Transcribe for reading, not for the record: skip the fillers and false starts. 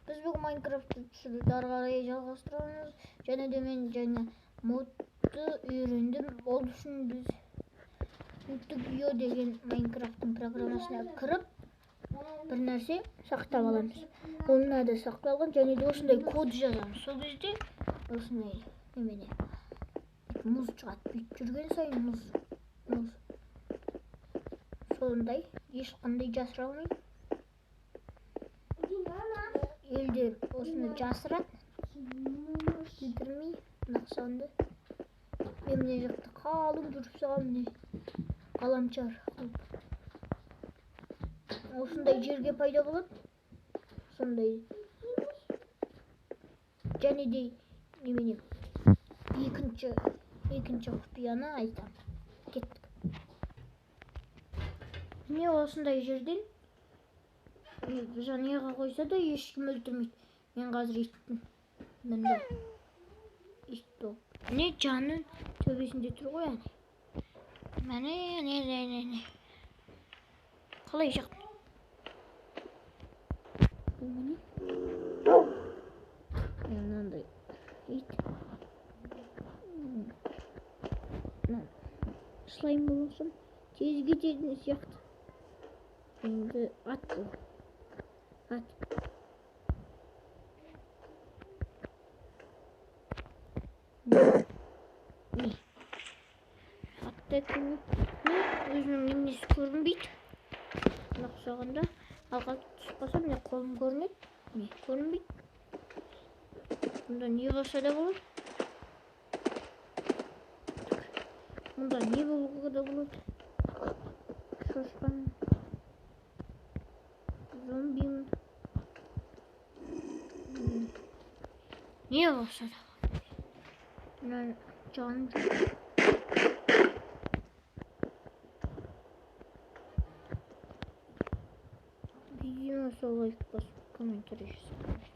Biz bu Minecraft'ı түсіруді ары қарай жалғастырамыз. Және де мен жаңа модты үйрендім. Ол үшін біз YouTube деген Minecraft'ың программасына кіріп, бір нәрсе сақтап аламыз. Ол мынада сақталған, және де осындай код жазамыз. Сол кезде осындай немене мұз шығады. Бүйтіп жүрген сайын мұз. Сондай ешқандай жасыра алмайды. Елдер осыны жасырады, білдірмей, нақсанды. Мен міне жақта қалың жүріп саған міне ғаламшар қылып. Осындай жерге пайда болады. Сондай. Және де немене екінші құпияны айтам. Кеттік. Міне осындай жерден жанұяға қойса да ешкім өлтірмейді. Мен қазір иттім. Мында ит болып. Міне жанның төбесінде тұр ғой, Міне. Қалай жақтың? Міне. Мынандай ит. Слайм болсам тез кететін сияқты. Енді ат бұл. Атта өзінің немесі көрінбейді. Нақсағанда алға түсіп қалсам, міне қолым көрінеді. Не көрінбейді. Мұнда не болса да болады. Мұнда не болуға да болады. Шошқан зомбимін. Не болса да болады. Мына жаным жоқ. Видеоны лайк басып, комментарий жасаңыздар.